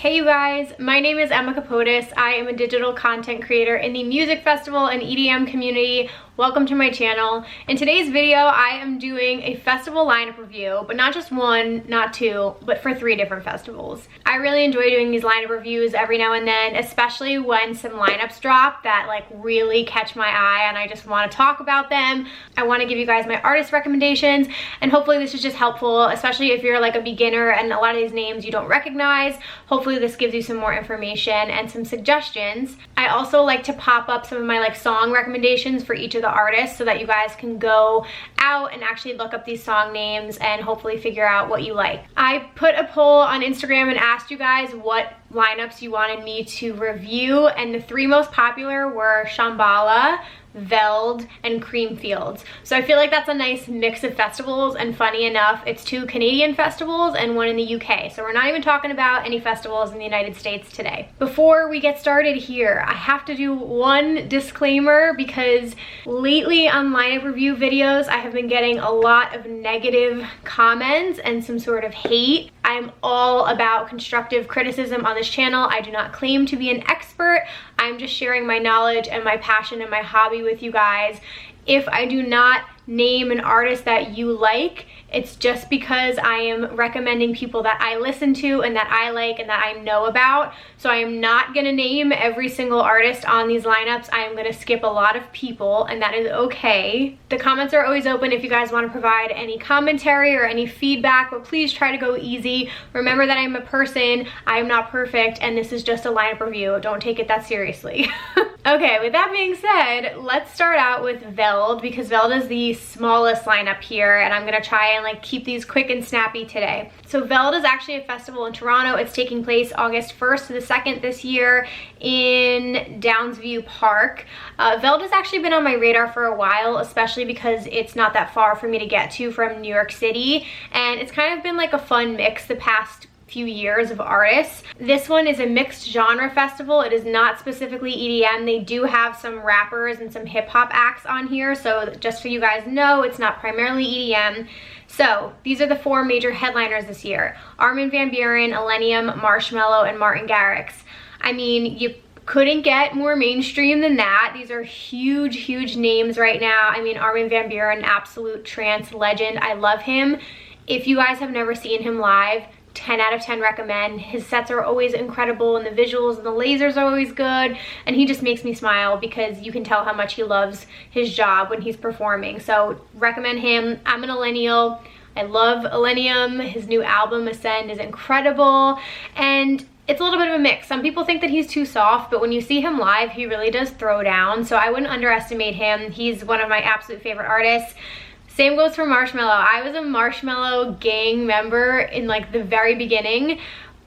Hey you guys, my name is Emma Kapotes. I am a digital content creator in the music festival and EDM community. Welcome to my channel. In today's video, I am doing a festival lineup review, but not just one, not two, but for 3 different festivals. I really enjoy doing these lineup reviews every now and then, especially when some lineups drop that like really catch my eye and I just want to talk about them. I want to give you guys my artist recommendations, and hopefully this is just helpful, especially if you're like a beginner and a lot of these names you don't recognize. Hopefully this gives you some more information and some suggestions. I also like to pop up some of my like song recommendations for each of the artists so that you guys can go out and actually look up these song names and hopefully figure out what you like. I put a poll on Instagram and asked you guys what lineups you wanted me to review, and the 3 most popular were Shambhala, VELD, and Creamfields. So I feel like that's a nice mix of festivals, and funny enough, it's 2 Canadian festivals and 1 in the UK. So we're not even talking about any festivals in the United States today. Before we get started here, I have to do one disclaimer because lately on lineup review videos, I have been getting a lot of negative comments and some sort of hate. I'm all about constructive criticism on this channel. I do not claim to be an expert. I'm just sharing my knowledge and my passion and my hobby with you guys. If I do not name an artist that you like, it's just because I am recommending people that I listen to and that I like and that I know about. So I am not gonna name every single artist on these lineups. I am gonna skip a lot of people, and that is okay. The comments are always open if you guys want to provide any commentary or any feedback, but please try to go easy. Remember that I'm a person, I am not perfect, and this is just a lineup review. Don't take it that seriously. Okay, with that being said, let's start out with VELD, because VELD is the smallest lineup here, and I'm gonna try and like keep these quick and snappy today. So VELD is actually a festival in Toronto. It's taking place August 1st to the 2nd this year in Downsview Park. VELD has actually been on my radar for a while, especially because it's not that far for me to get to from New York City, and it's kind of been like a fun mix the past few years of artists. This one is a mixed genre festival. It is not specifically EDM. They do have some rappers and some hip hop acts on here, so just so you guys know, it's not primarily EDM. So these are the 4 major headliners this year: Armin van Buuren, Illenium, Marshmello, and Martin Garrix. I mean, you couldn't get more mainstream than that. These are huge names right now. I mean, Armin van Buuren, absolute trance legend. I love him. If you guys have never seen him live, 10 out of 10 recommend. His sets are always incredible, and the visuals and the lasers are always good, and he just makes me smile because you can tell how much he loves his job when he's performing. So recommend him. I'm an Illenial. I love Illenium. His new album Ascend is incredible, and it's a little bit of a mix. Some people think that he's too soft, but when you see him live, he really does throw down, so I wouldn't underestimate him. He's one of my absolute favorite artists. Same goes for Marshmello. I was a Marshmello gang member in like the very beginning,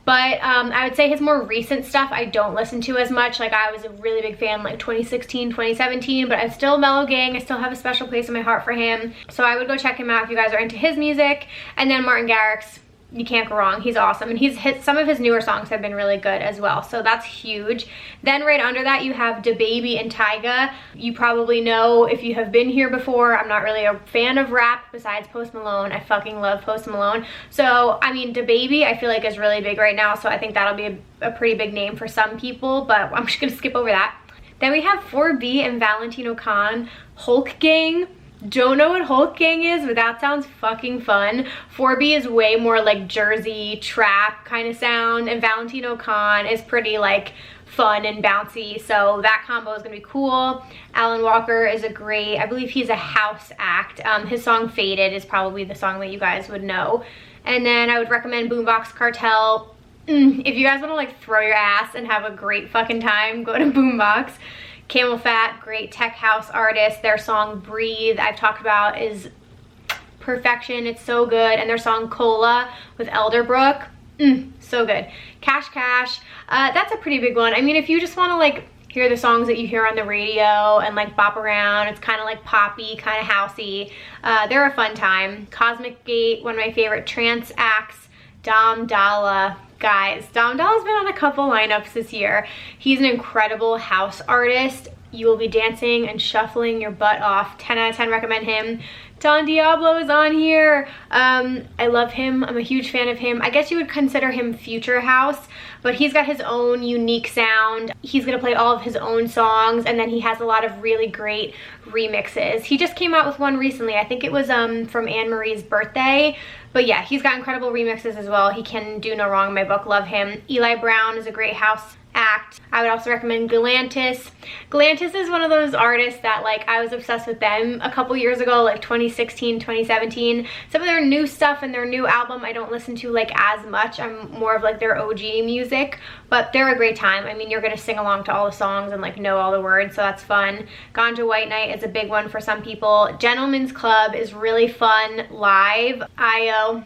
but I would say his more recent stuff I don't listen to as much. Like, I was a really big fan like 2016, 2017, but I'm still Mellow Gang. I still have a special place in my heart for him. So I would go check him out if you guys are into his music. And then Martin Garrix, you can't go wrong. He's awesome, and some of his newer songs have been really good as well, so that's huge. Then right under that you have DaBaby and Tyga. You probably know if you have been here before, I'm not really a fan of rap besides Post Malone. I fucking love Post Malone. So I mean, DaBaby I feel like is really big right now, so I think that'll be a pretty big name for some people, but I'm just gonna skip over that. Then we have 4B and Valentino Khan, Hulk Gang. Don't know what Hulk Gang is, but that sounds fucking fun. 4B is way more like Jersey trap kind of sound, and Valentino Khan is pretty like fun and bouncy, so that combo is gonna be cool. Alan Walker is a great, I believe he's a house act. His song Faded is probably the song that you guys would know. And then I would recommend Boombox Cartel. If you guys want to like throw your ass and have a great fucking time, go to Boombox. Camel Fat, great tech house artist. Their song Breathe, I've talked about, is perfection. It's so good. And their song Cola with Elderbrook, so good. Cash Cash, that's a pretty big one. I mean, if you just want to like hear the songs that you hear on the radio and like bop around, it's kind of like poppy, kind of housey, they're a fun time. Cosmic Gate, one of my favorite trance acts. Dom Dalla. Guys, Dom Dalla's been on a couple lineups this year. He's an incredible house artist. You will be dancing and shuffling your butt off. 10 out of 10 recommend him. Don Diablo is on here. I love him. I'm a huge fan of him. I guess you would consider him future house, but he's got his own unique sound. He's gonna play all of his own songs, and then he has a lot of really great remixes. He just came out with one recently. I think it was from Anne Marie's birthday. But yeah, he's got incredible remixes as well. He can do no wrong in my book. Love him. Eli Brown is a great house act. I would also recommend Galantis. Galantis is one of those artists that like I was obsessed with them a couple years ago, like 2016, 2017. Some of their new stuff and their new album I don't listen to like as much. I'm more of like their OG music, but they're a great time. I mean, you're gonna sing along to all the songs and like know all the words, so that's fun. Ganja White Night is a big one for some people. Gentleman's Club is really fun live. IO.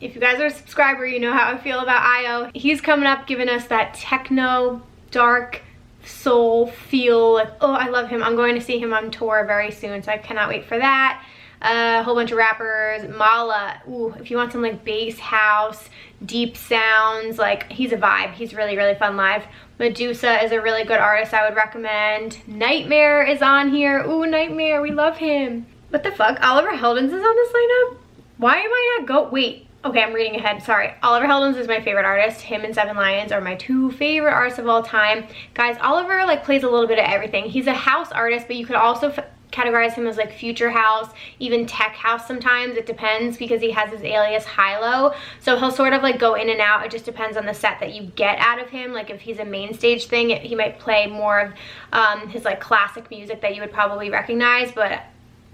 If you guys are a subscriber, you know how I feel about IO. He's coming up giving us that techno, dark, soul feel. Like, oh, I love him. I'm going to see him on tour very soon, so I cannot wait for that. A whole bunch of rappers. Mala, ooh, if you want some like bass house, deep sounds, like he's a vibe. He's really, really fun live. Medusa is a really good artist I would recommend. Nightmare is on here. Ooh, Nightmare, we love him. What the fuck? Oliver Heldens is on this lineup? Why am I not wait. Okay, I'm reading ahead, sorry. Oliver Heldens is my favorite artist. Him and Seven Lions are my two favorite artists of all time. Guys, Oliver like plays a little bit of everything. He's a house artist, but you could also categorize him as like future house, even tech house sometimes. It depends because he has his alias Hilo. So he'll sort of like go in and out. It just depends on the set that you get out of him. Like if he's a main stage thing, he might play more of his like classic music that you would probably recognize, but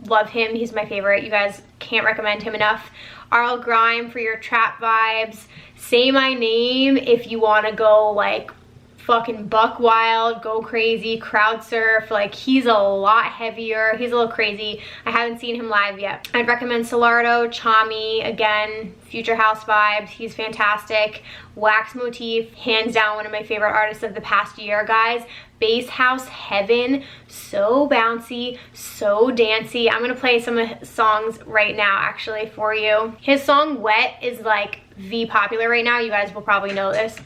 love him. He's my favorite. You guys can't recommend him enough. Arl Grime for your trap vibes. Say My Name if you want to go like fucking buck wild, go crazy, crowd surf. Like he's a lot heavier. He's a little crazy. I haven't seen him live yet. I'd recommend Solardo, Chami, again, future house vibes. He's fantastic. Wax Motif, hands down one of my favorite artists of the past year, guys. Bass House Heaven, so bouncy, so dancey. I'm gonna play some of his songs right now actually for you. His song Wet is like the popular right now. You guys will probably know this.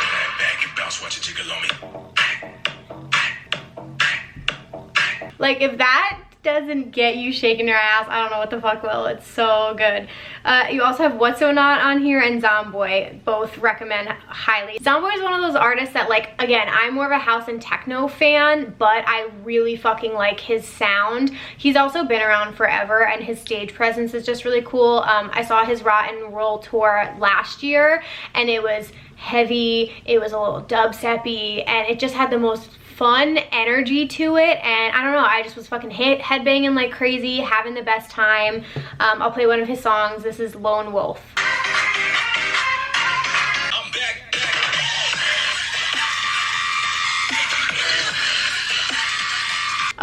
Like if that doesn't get you shaking your ass, I don't know what the fuck will. It's so good. You also have What's So Not on here and Zomboy. Both recommend highly. Zomboy is one of those artists that like, again, I'm more of a house and techno fan, but I really fucking like his sound. He's also been around forever and his stage presence is just really cool. I saw his Rock and Roll tour last year and it was heavy, it was a little dubstep-y, and it just had the most fun energy to it, and I don't know, I just was fucking headbanging like crazy, having the best time. I'll play one of his songs. This is Lone Wolf.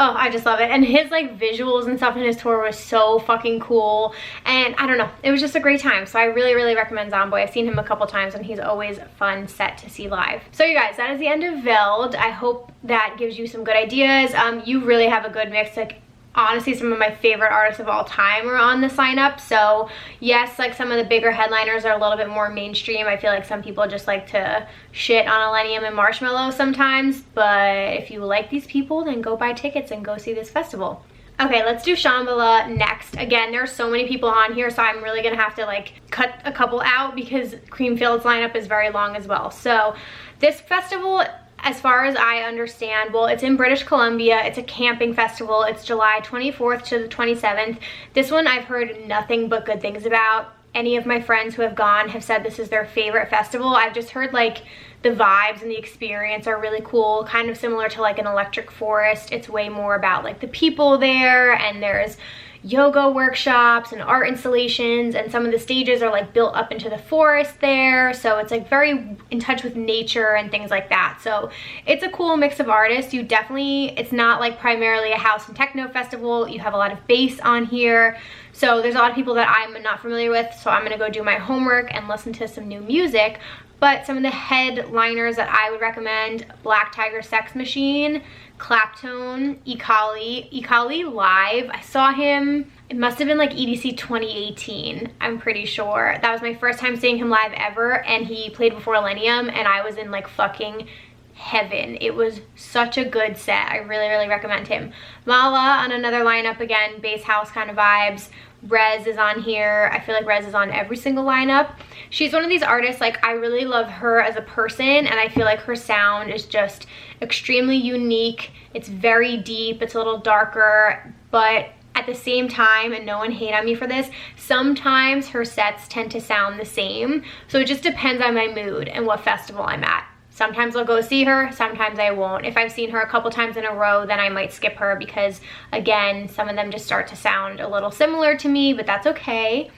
Oh, I just love it. And his like visuals and stuff in his tour was so fucking cool. And I don't know, it was just a great time. So I really, really recommend Zomboy. I've seen him a couple times and he's always a fun set to see live. So you guys, that is the end of VELD. I hope that gives you some good ideas. You really have a good mix. Like honestly, some of my favorite artists of all time are on this lineup. So yes, like some of the bigger headliners are a little bit more mainstream. I feel like some people just like to shit on Illenium and Marshmello sometimes, but if you like these people, then go buy tickets and go see this festival. Okay, let's do Shambhala next. Again, there are so many people on here, so I'm really gonna have to like cut a couple out because Creamfields lineup is very long as well. So this festival, as far as I understand, well, it's in British Columbia. It's a camping festival. It's July 24th to the 27th. This one I've heard nothing but good things about. Any of my friends who have gone have said this is their favorite festival. I've just heard like the vibes and the experience are really cool, kind of similar to like an Electric Forest. It's way more about like the people there, and there's yoga workshops and art installations, and some of the stages are like built up into the forest there, so it's like very in touch with nature and things like that. So it's a cool mix of artists. You definitely, it's not like primarily a house and techno festival. You have a lot of bass on here, so there's a lot of people that I'm not familiar with, so I'm gonna go do my homework and listen to some new music. But some of the headliners that I would recommend: Black Tiger Sex Machine, Claptone, Ikali live. I saw him, it must have been like EDC 2018, I'm pretty sure. That was my first time seeing him live ever, and he played before Illenium, and I was in like fucking heaven. It was such a good set. I really, really recommend him. Mala on another lineup, again, bass house kind of vibes. Rez is on here. I feel like Rez is on every single lineup. She's one of these artists, like, I really love her as a person, and I feel like her sound is just extremely unique. It's very deep, it's a little darker, but at the same time, and no one hate on me for this, sometimes her sets tend to sound the same. So it just depends on my mood and what festival I'm at. Sometimes I'll go see her, sometimes I won't. If I've seen her a couple times in a row, then I might skip her because, again, some of them just start to sound a little similar to me, but that's okay.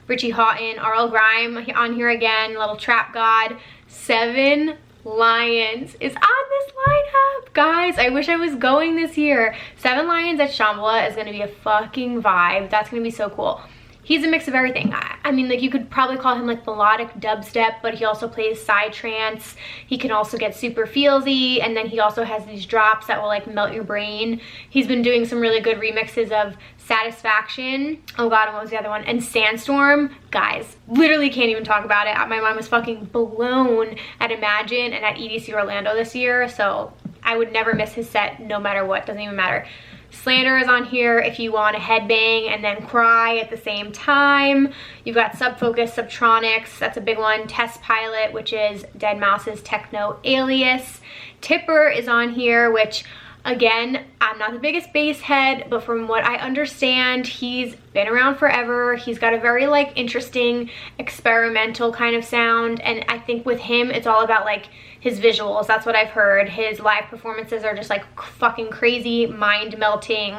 Richie Houghton, R.L. Grime on here again, Little Trap God. 7 Lions is on this lineup. Guys, I wish I was going this year. 7 Lions at Shambhala is gonna be a fucking vibe. That's gonna be so cool. He's a mix of everything. I mean, like, you could probably call him like melodic dubstep, but he also plays psytrance. He can also get super feelsy, and then he also has these drops that will like melt your brain. He's been doing some really good remixes of Satisfaction. Oh god, and what was the other one? And Sandstorm. Guys, literally can't even talk about it. My mom was fucking blown at Imagine and at EDC Orlando this year, so I would never miss his set no matter what. Doesn't even matter. Slander is on here if you want to headbang and then cry at the same time. You've got Subfocus, Subtronics, that's a big one. Test Pilot, which is deadmau5's techno alias. Tipper is on here, which, again, I'm not the biggest bass head, but from what I understand, he's been around forever. He's got a very like interesting experimental kind of sound, and I think with him it's all about like his visuals. That's what I've heard. His live performances are just like fucking crazy, mind-melting,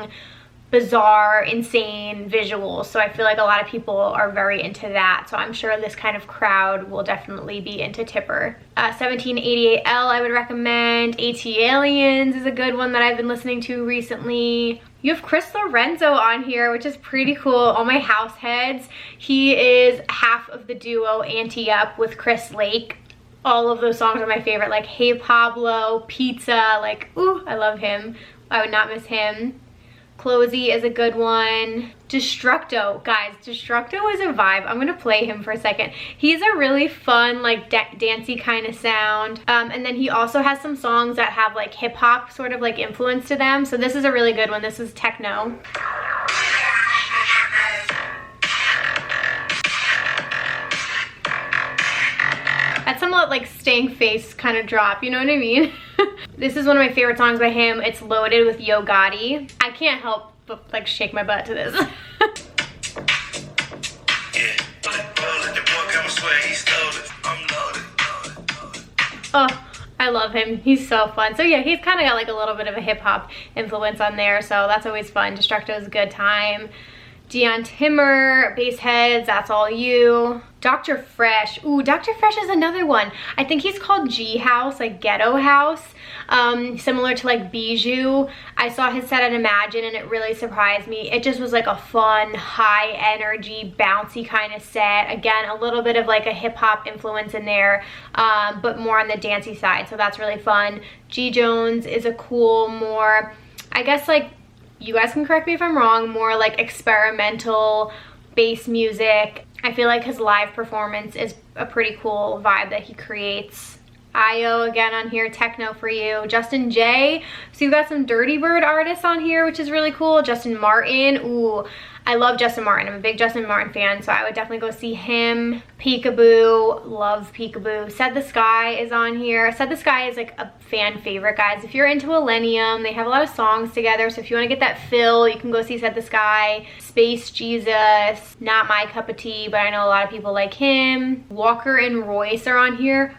bizarre, insane visuals. So I feel like a lot of people are very into that. So I'm sure this kind of crowd will definitely be into Tipper. 1788L I would recommend. AT Aliens is a good one that I've been listening to recently. You have Chris Lorenzo on here, which is pretty cool. All my house heads. He is half of the duo Ante Up with Chris Lake. All of those songs are my favorite, like Hey Pablo, Pizza, like, ooh, I love him. I would not miss him. Closey is a good one. Destructo, guys, Destructo is a vibe. I'm gonna play him for a second. He's a really fun, like dancey kind of sound. And then he also has some songs that have like hip hop sort of like influence to them. So this is a really good one. This is techno. That's somewhat like Stank Face kind of drop, you know what I mean? This is one of my favorite songs by him. It's Loaded with Yo Gotti. I can't help but like shake my butt to this. Oh, I love him. He's so fun. So yeah, he's kind of got like a little bit of a hip hop influence on there, so that's always fun. Destructo is a good time. Dion Timmer, Bass Heads, That's All You. Dr. Fresh. Ooh, Dr. Fresh is another one. I think he's called G House, like Ghetto House. Similar to like Bijou. I saw his set at Imagine and it really surprised me. It just was like a fun, high energy, bouncy kind of set. Again, a little bit of like a hip hop influence in there, but more on the dancey side. So that's really fun. G Jones is a cool, more, I guess like, you guys can correct me if I'm wrong, more like experimental bass music. I feel like his live performance is a pretty cool vibe that he creates. Io again on here, techno for you. Justin J. So you've got some Dirty Bird artists on here, which is really cool. Justin Martin. Ooh, I love Justin Martin. I'm a big Justin Martin fan, so I would definitely go see him. Peekaboo, love Peekaboo. Said the Sky is on here. Said the Sky is like a fan favorite, guys. If you're into Millennium, they have a lot of songs together, so if you want to get that fill, you can go see Said the Sky. Space Jesus, not my cup of tea, but I know a lot of people like him. Walker and Royce are on here.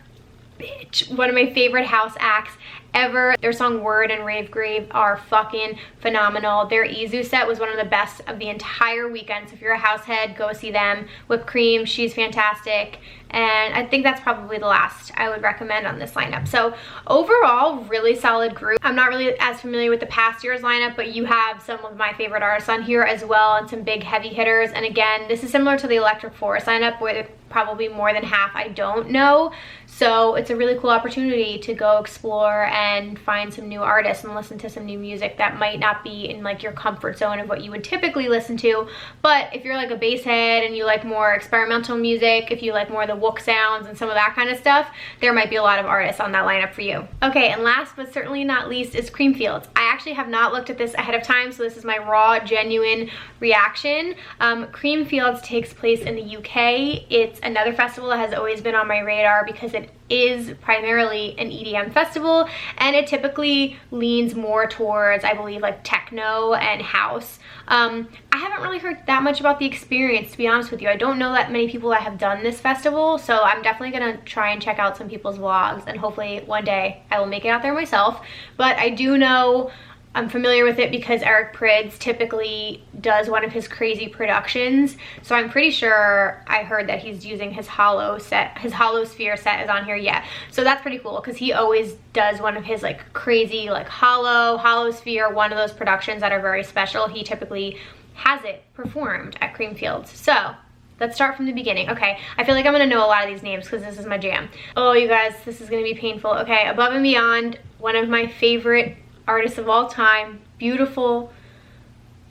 Bitch, one of my favorite house acts ever. Their song Word and Rave Grave are fucking phenomenal. Their Izu set was one of the best of the entire weekend, so if you're a house head, go see them. Whipped Cream, she's fantastic, and I think that's probably the last I would recommend on this lineup. So overall, really solid group. I'm not really as familiar with the past year's lineup, but you have some of my favorite artists on here as well, and some big heavy hitters. And again, this is similar to the Electric Forest lineup, where probably more than half I don't know. So it's a really cool opportunity to go explore and find some new artists and listen to some new music that might not be in like your comfort zone of what you would typically listen to. But if you're like a bass head and you like more experimental music, if you like more of the wook sounds and some of that kind of stuff, there might be a lot of artists on that lineup for you. Okay, and last but certainly not least is Creamfields. I actually have not looked at this ahead of time, so this is my raw, genuine reaction. Creamfields takes place in the UK. It's another festival that has always been on my radar because it is primarily an EDM festival, and it typically leans more towards, I believe, like techno and house. I haven't really heard that much about the experience, to be honest with you. I don't know that many people that have done this festival, so I'm definitely gonna try and check out some people's vlogs, and hopefully one day I will make it out there myself. But I do know, I'm familiar with it because Eric Prydz typically does one of his crazy productions. So I'm pretty sure I heard that he's using his hollow set, his hollow sphere set is on here, yeah. So that's pretty cool because he always does one of his like crazy like hollow sphere, one of those productions that are very special. He typically has it performed at Creamfields. So let's start from the beginning. Okay, I feel like I'm gonna know a lot of these names because this is my jam. Oh, you guys, this is gonna be painful. Okay, Above and Beyond, one of my favorite artists of all time, beautiful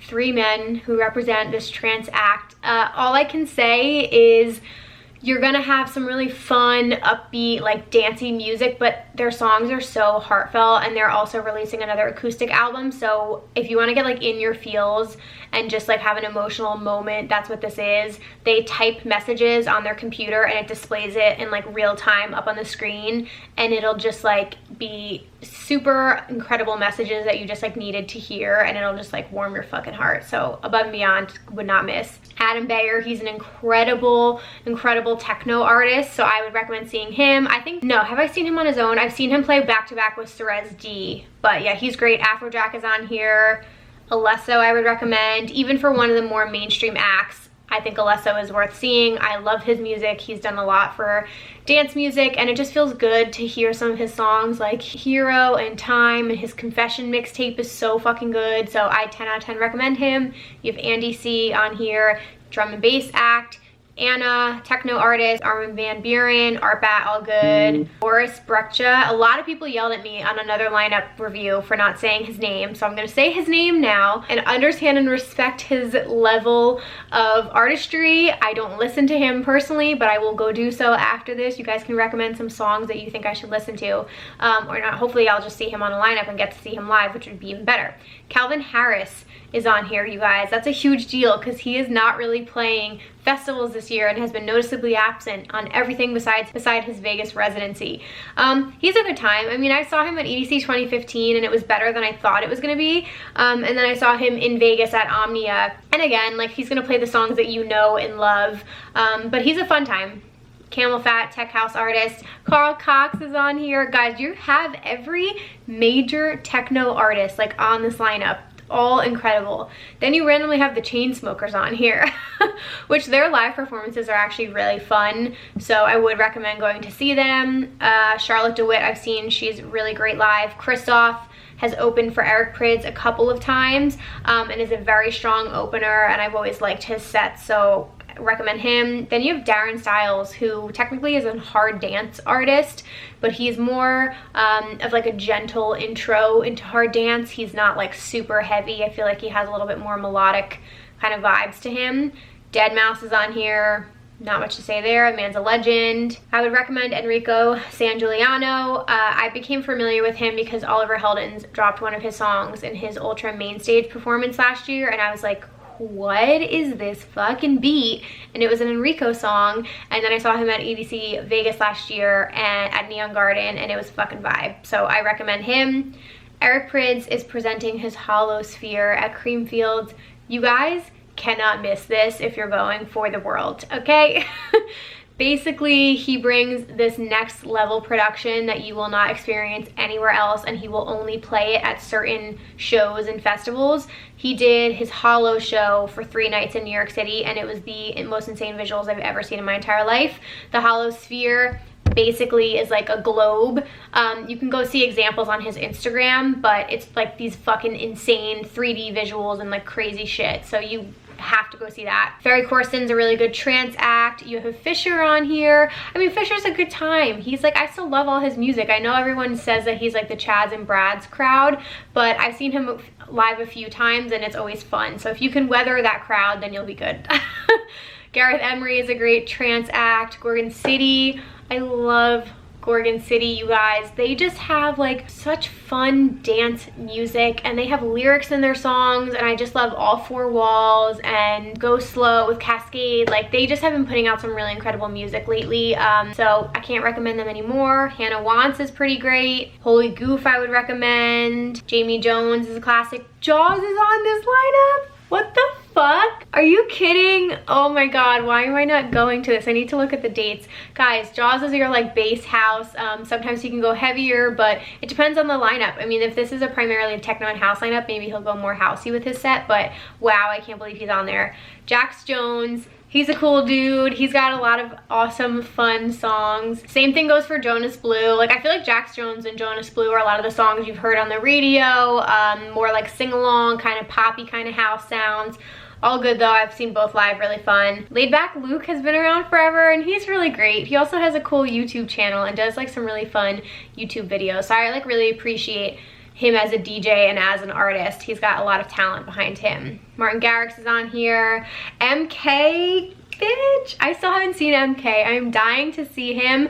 three men who represent this trance act. All I can say is you're gonna have some really fun, upbeat, like dancey music, but their songs are so heartfelt, and they're also releasing another acoustic album. So if you wanna get like in your feels and just like have an emotional moment, that's what this is. They type messages on their computer and it displays it in like real time up on the screen, and it'll just like be super incredible messages that you just like needed to hear, and it'll just like warm your fucking heart. So Above and Beyond, would not miss. Adam Beyer, he's an incredible techno artist, so I would recommend seeing him. I think, no, have I seen him on his own? I've seen him play back-to-back with Cerez D, but yeah, he's great. Afrojack is on here. Alesso I would recommend. Even for one of the more mainstream acts, I think Alesso is worth seeing. I love his music. He's done a lot for dance music, and it just feels good to hear some of his songs like Hero and Time, and his Confession mixtape is so fucking good, so I 10 out of 10 recommend him. You have Andy C on here, drum and bass act. Anna, techno artist, Armin van Buuren, Artbat, all good. Boris Brukja. A lot of people yelled at me on another lineup review for not saying his name, so I'm gonna say his name now and understand and respect his level of artistry. I don't listen to him personally, but I will go do so after this. You guys can recommend some songs that you think I should listen to, or not. Hopefully I'll just see him on a lineup and get to see him live, which would be even better. Calvin Harris is on here, you guys. That's a huge deal because he is not really playing festivals this year and has been noticeably absent on everything beside his Vegas residency. He's a good time. I mean, I saw him at EDC 2015 and it was better than I thought it was gonna be. And then I saw him in Vegas at Omnia. And again, like, he's gonna play the songs that you know and love. But he's a fun time. Camel Fat, tech house artist. Carl Cox is on here. Guys, you have every major techno artist like on this lineup. All incredible. Then you randomly have the Chainsmokers on here, which their live performances are actually really fun, so I would recommend going to see them. Charlotte DeWitt I've seen, she's really great live. Christoph has opened for Eric Prydz a couple of times, and is a very strong opener, and I've always liked his sets, so recommend him. Then you have Darren Styles, who technically is a hard dance artist, but he's more of like a gentle intro into hard dance. He's not like super heavy. I feel like he has a little bit more melodic kind of vibes to him. Deadmau5 is on here. Not much to say there. The man's a legend. I would recommend Enrico San Giuliano. I became familiar with him because Oliver Heldens dropped one of his songs in his Ultra main stage performance last year, and I was like, what is this fucking beat? And it was an Enrico song, and then I saw him at EDC Vegas last year and at Neon Garden, and it was fucking vibe. So I recommend him. Eric Prydz is presenting his Hollow Sphere at Creamfields. You guys cannot miss this if you're going for the world, okay? Basically, he brings this next level production that you will not experience anywhere else, and he will only play it at certain shows and festivals. He did his Hollow show for 3 nights in New York City, and it was the most insane visuals I've ever seen in my entire life. The Hollow Sphere basically is like a globe. You can go see examples on his Instagram, but it's like these fucking insane 3D visuals and like crazy shit. So you have to go see that. Ferry Corsten's a really good trance act. You have Fisher on here. I mean, Fisher's a good time. He's like, I still love all his music. I know everyone says that he's like the Chads and Brads crowd, but I've seen him live a few times and it's always fun. So if you can weather that crowd, then you'll be good. Gareth Emery is a great trance act. Gorgon City, I love Gorgon City, you guys. They just have like such fun dance music and they have lyrics in their songs, and I just love All Four Walls and Go Slow with Cascade. Like, they just have been putting out some really incredible music lately, so I can't recommend them anymore. Hannah Wants is pretty great. Holy Goof I would recommend. Jamie Jones is a classic. Jaws is on this lineup. What the fuck? Are you kidding? Oh my god, why am I not going to this? I need to look at the dates. Guys, Jaws is your like bass house. Sometimes he can go heavier, but it depends on the lineup. I mean, if this is a primarily techno and house lineup, maybe he'll go more housey with his set, but wow, I can't believe he's on there. Jax Jones, he's a cool dude. He's got a lot of awesome, fun songs. Same thing goes for Jonas Blue. Like, I feel like Jax Jones and Jonas Blue are a lot of the songs you've heard on the radio, more like sing-along, kind of poppy kind of house sounds. All good though, I've seen both live, really fun. Laid Back Luke has been around forever and he's really great. He also has a cool YouTube channel and does like some really fun YouTube videos. So I like really appreciate him as a DJ and as an artist. He's got a lot of talent behind him. Martin Garrix is on here. MK, bitch, I still haven't seen MK. I'm dying to see him.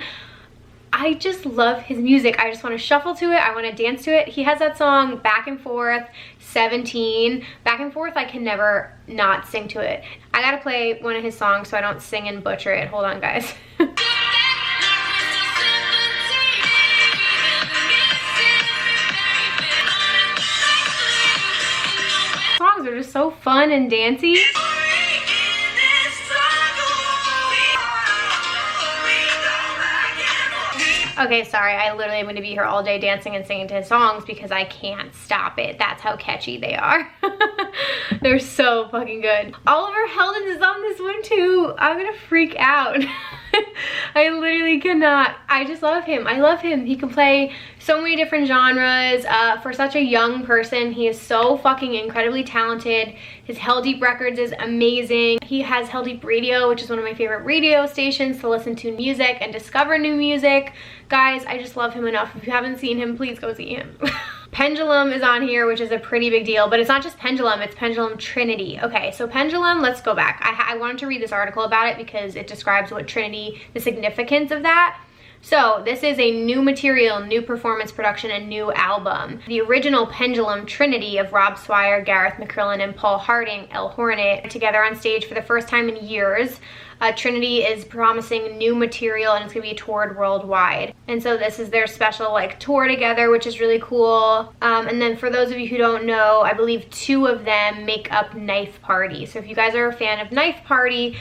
I just love his music. I just want to shuffle to it. I want to dance to it. He has that song Back and Forth, 17. Back and Forth, I can never not sing to it. I gotta play one of his songs so I don't sing and butcher it. Hold on, guys. Songs are just so fun and dancey. Okay, sorry, I literally am going to be here all day dancing and singing to his songs because I can't stop it. That's how catchy they are. They're so fucking good. Oliver Heldens is on this one too. I'm gonna freak out. I literally cannot. I just love him. I love him. He can play so many different genres. For such a young person, he is so fucking incredibly talented. His Hell Deep Records is amazing. He has Hell Deep Radio, which is one of my favorite radio stations to listen to music and discover new music. Guys, I just love him enough. If you haven't seen him, please go see him. Pendulum is on here, which is a pretty big deal, but it's not just Pendulum, it's Pendulum Trinity. Okay, so Pendulum, let's go back. I wanted to read this article about it because it describes what Trinity, the significance of that. So this is a new material, new performance production, and new album. The original Pendulum Trinity of Rob Swire, Gareth McCrillan, and Paul Harding, El Hornet, together on stage for the first time in years. Trinity is promising new material and it's gonna be toured worldwide. And so this is their special like tour together, which is really cool. And then for those of you who don't know, I believe 2 of them make up Knife Party. So if you guys are a fan of Knife Party,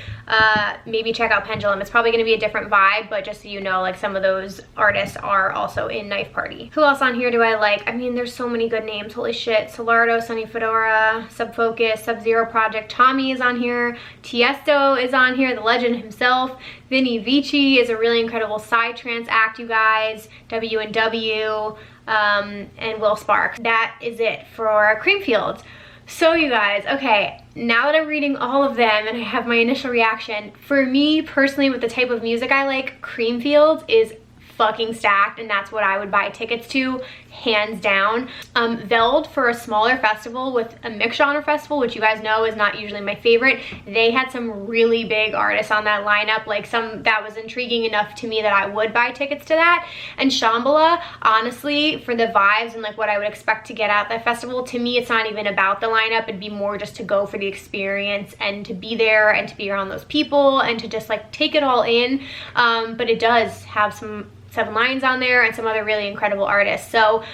maybe check out Pendulum. It's probably gonna be a different vibe, but just so you know, like some of those artists are also in Knife Party. Who else on here do I like? I mean, there's so many good names, holy shit. Solardo, Sonny Fedora, Subfocus, Sub-Zero Project, Tommy is on here, Tiesto is on here, the legend himself. Vinny Vici is a really incredible psytrance act, you guys. W&W, and Will Sparks. That is it for Creamfields. So you guys, okay, now that I'm reading all of them and I have my initial reaction, for me personally with the type of music I like, Creamfields is fucking stacked, and that's what I would buy tickets to, hands down. VELD, for a smaller festival with a mixed genre festival, which you guys know is not usually my favorite, they had some really big artists on that lineup, like some that was intriguing enough to me that I would buy tickets to that. And Shambhala, honestly, for the vibes and like what I would expect to get at that festival, to me it's not even about the lineup, it'd be more just to go for the experience and to be there and to be around those people and to just like take it all in. But it does have some Seven Lions on there and some other really incredible artists. So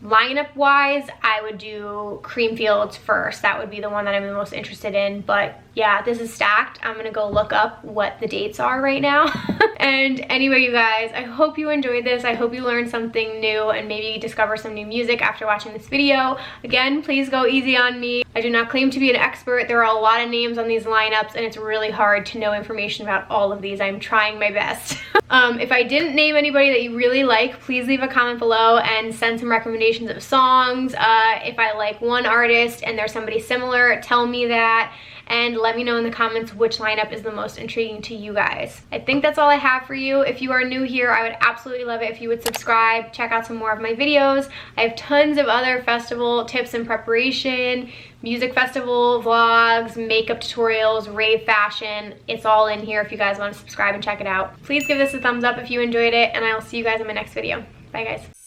lineup wise, I would do Creamfields first. That would be the one that I'm the most interested in. But yeah, this is stacked. I'm gonna go look up what the dates are right now. And anyway, you guys, I hope you enjoyed this. I hope you learned something new and maybe discover some new music after watching this video. Again, please go easy on me. I do not claim to be an expert. There are a lot of names on these lineups and it's really hard to know information about all of these. I'm trying my best. If I didn't name anybody that you really like, please leave a comment below and send some recommendations of songs. If I like one artist and there's somebody similar, tell me that. and let me know in the comments which lineup is the most intriguing to you guys. I think that's all I have for you. If you are new here, I would absolutely love it if you would subscribe, check out some more of my videos. I have tons of other festival tips and preparation, music festival vlogs, makeup tutorials, rave fashion. It's all in here if you guys want to subscribe and check it out. Please give this a thumbs up if you enjoyed it, and I'll see you guys in my next video. Bye guys.